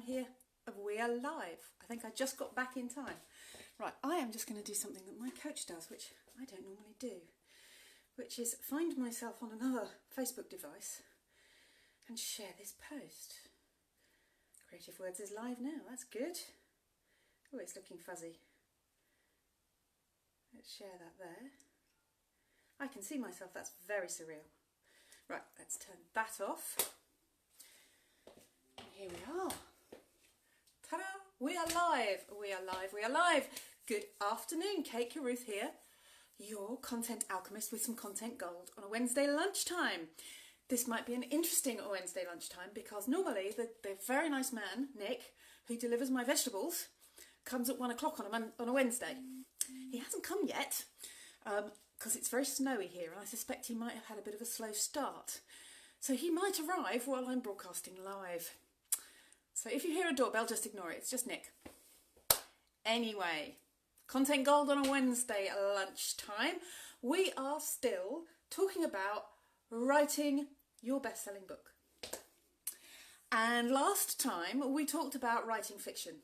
here of We Are Live. I think I just got back in time. Right, I am just going to do something that my coach does, which I don't normally do, which is find myself on another Facebook device and share this post. Creative Words is live now, that's good. Oh, it's looking fuzzy. Let's share that there. I can see myself, that's very surreal. Right, let's turn that off. And here we are. Ta-da! We are live! We are live, we are live! Good afternoon, Kate Caruth here, your content alchemist with some content gold on a Wednesday lunchtime. This might be an interesting Wednesday lunchtime because normally the very nice man, Nick, who delivers my vegetables, comes at 1 o'clock on a Wednesday. He hasn't come yet because it's very snowy here and I suspect he might have had a bit of a slow start. So he might arrive while I'm broadcasting live. So if you hear a doorbell, just ignore it. It's just Nick. Anyway, content gold on a Wednesday lunchtime. We are still talking about writing your best-selling book. And last time we talked about writing fiction.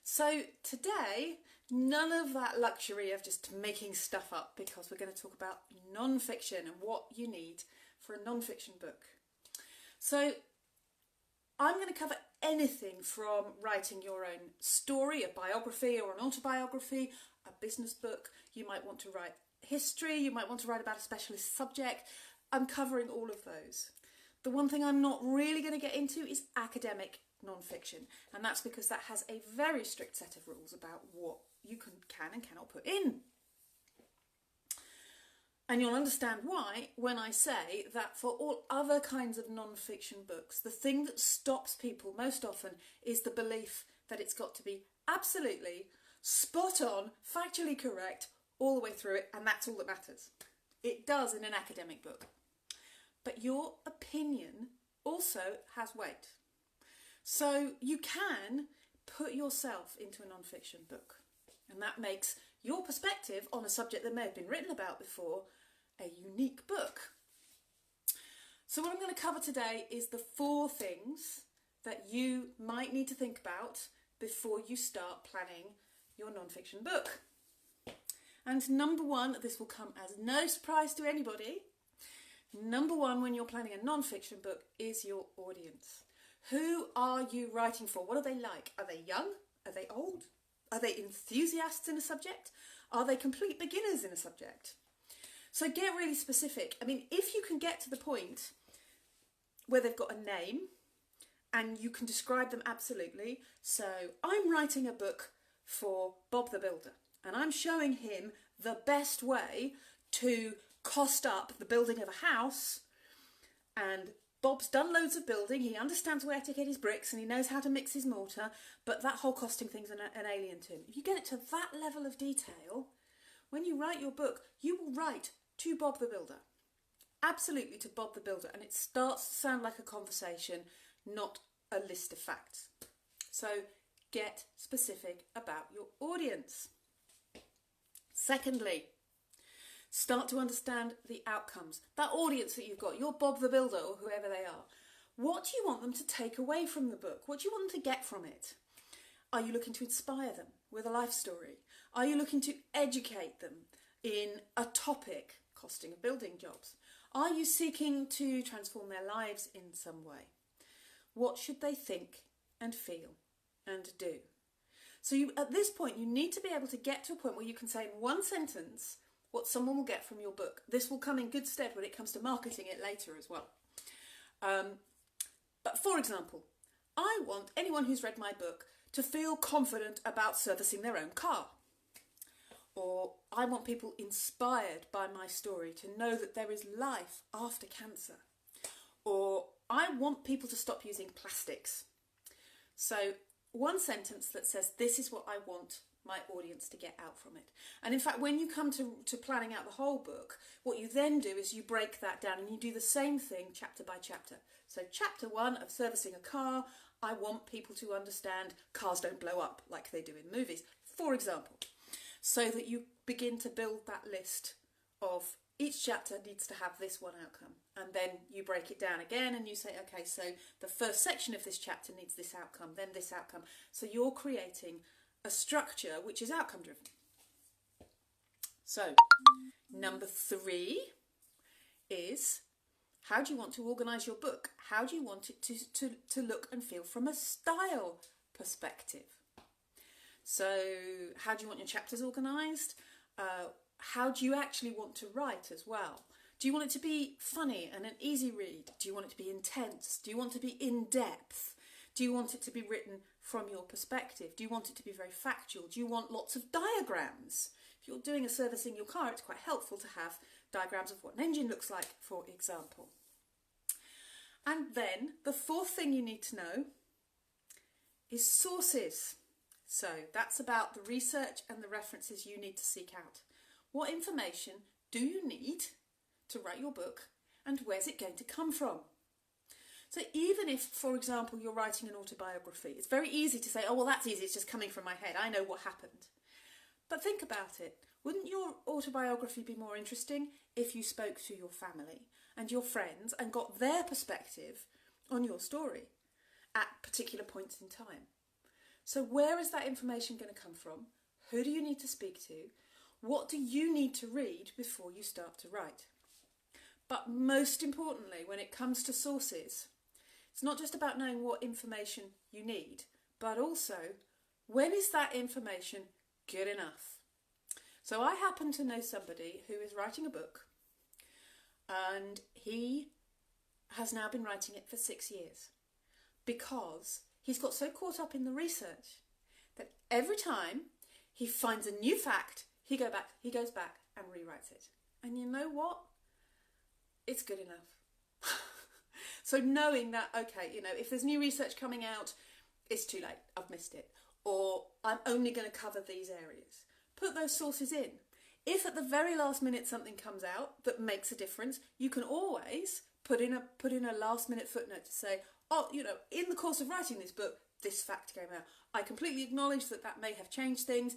So today, none of that luxury of just making stuff up because we're going to talk about non-fiction and what you need for a non-fiction book. So I'm going to cover anything from writing your own story, a biography or an autobiography, a business book. You might want to write history, you might want to write about a specialist subject. I'm covering all of those. The one thing I'm not really going to get into is academic non-fiction, and that's because that has a very strict set of rules about what you can and cannot put in. And you'll understand why when I say that for all other kinds of non-fiction books, the thing that stops people most often is the belief that it's got to be absolutely spot on, factually correct all the way through it, and that's all that matters. It does in an academic book. But your opinion also has weight. So you can put yourself into a non-fiction book, and that makes your perspective on a subject that may have been written about before a unique book. So what I'm going to cover today is the 4 things that you might need to think about before you start planning your non-fiction book. And number 1, this will come as no surprise to anybody, number 1 when you're planning a non-fiction book is your audience. Who are you writing for? What are they like? Are they young? Are they old? Are they enthusiasts in a subject? Are they complete beginners in a subject? So get really specific. I mean, if you can get to the point where they've got a name and you can describe them absolutely. So I'm writing a book for Bob the Builder and I'm showing him the best way to cost up the building of a house, and Bob's done loads of building, he understands where to get his bricks and he knows how to mix his mortar, but that whole costing thing's an alien to him. If you get it to that level of detail, when you write your book, you will write to Bob the Builder. Absolutely to Bob the Builder. And it starts to sound like a conversation, not a list of facts. So get specific about your audience. Secondly, start to understand the outcomes. That audience that you've got, your Bob the Builder or whoever they are, what do you want them to take away from the book? What do you want them to get from it? Are you looking to inspire them with a life story? Are you looking to educate them in a topic, costing of building jobs? Are you seeking to transform their lives in some way? What should they think and feel and do? So at this point, you need to be able to get to a point where you can say in one sentence what someone will get from your book. This will come in good stead when it comes to marketing it later as well. But for example, I want anyone who's read my book to feel confident about servicing their own car. Or I want people inspired by my story to know that there is life after cancer. Or I want people to stop using plastics. So one sentence that says, this is what I want my audience to get out from it. And in fact, when you come to planning out the whole book, what you then do is you break that down and you do the same thing chapter by chapter. So chapter 1 of servicing a car, I want people to understand cars don't blow up like they do in movies, for example. So that you begin to build that list of each chapter needs to have this one outcome. And then you break it down again and you say, okay, so the first section of this chapter needs this outcome, then this outcome. So you're creating a structure which is outcome driven. So number 3 is, how do you want to organise your book? How do you want it to look and feel from a style perspective? So how do you want your chapters organised? How do you actually want to write as well? Do you want it to be funny and an easy read? Do you want it to be intense? Do you want it to be in depth? Do you want it to be written from your perspective? Do you want it to be very factual? Do you want lots of diagrams? If you're doing a service in your car, it's quite helpful to have diagrams of what an engine looks like, for example. And then the 4th thing you need to know is sources. So that's about the research and the references you need to seek out. What information do you need to write your book, and where's it going to come from? So even if, for example, you're writing an autobiography, it's very easy to say, oh, well, that's easy, it's just coming from my head, I know what happened. But think about it. Wouldn't your autobiography be more interesting if you spoke to your family and your friends and got their perspective on your story at particular points in time? So where is that information going to come from? Who do you need to speak to? What do you need to read before you start to write? But most importantly, when it comes to sources, it's not just about knowing what information you need, but also, when is that information good enough? So I happen to know somebody who is writing a book, and he has now been writing it for 6 years because he's got so caught up in the research that every time he finds a new fact, he goes back and rewrites it. And you know what? It's good enough. So knowing that, okay, if there's new research coming out, it's too late, I've missed it. Or I'm only going to cover these areas. Put those sources in. If at the very last minute something comes out that makes a difference, you can always put in a last minute footnote to say, oh, in the course of writing this book, this fact came out. I completely acknowledge that may have changed things,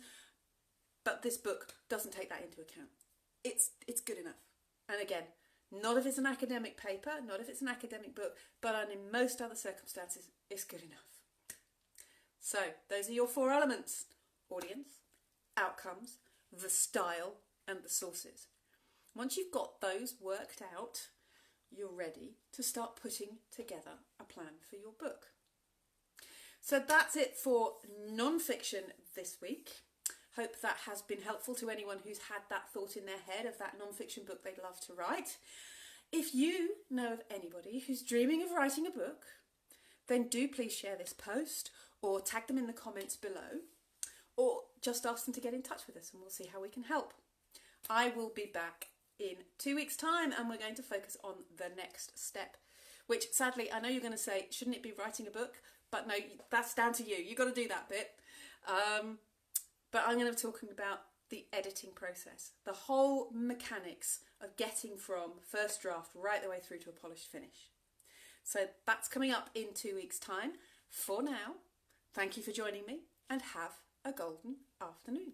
but this book doesn't take that into account. It's good enough. And again, not if it's an academic paper, not if it's an academic book, but in most other circumstances, it's good enough. So those are your 4 elements: audience, outcomes, the style, and the sources. Once you've got those worked out, you're ready to start putting together a plan for your book. So that's it for non-fiction this week. Hope that has been helpful to anyone who's had that thought in their head of that non-fiction book they'd love to write. If you know of anybody who's dreaming of writing a book, then do please share this post or tag them in the comments below, or just ask them to get in touch with us and we'll see how we can help. I will be back in 2 weeks' time and we're going to focus on the next step, which sadly I know you're going to say, shouldn't it be writing a book? But no, that's down to you. You've got to do that bit. But I'm going to be talking about the editing process, the whole mechanics of getting from first draft right the way through to a polished finish. So that's coming up in 2 weeks' time. For now, thank you for joining me and have a golden afternoon.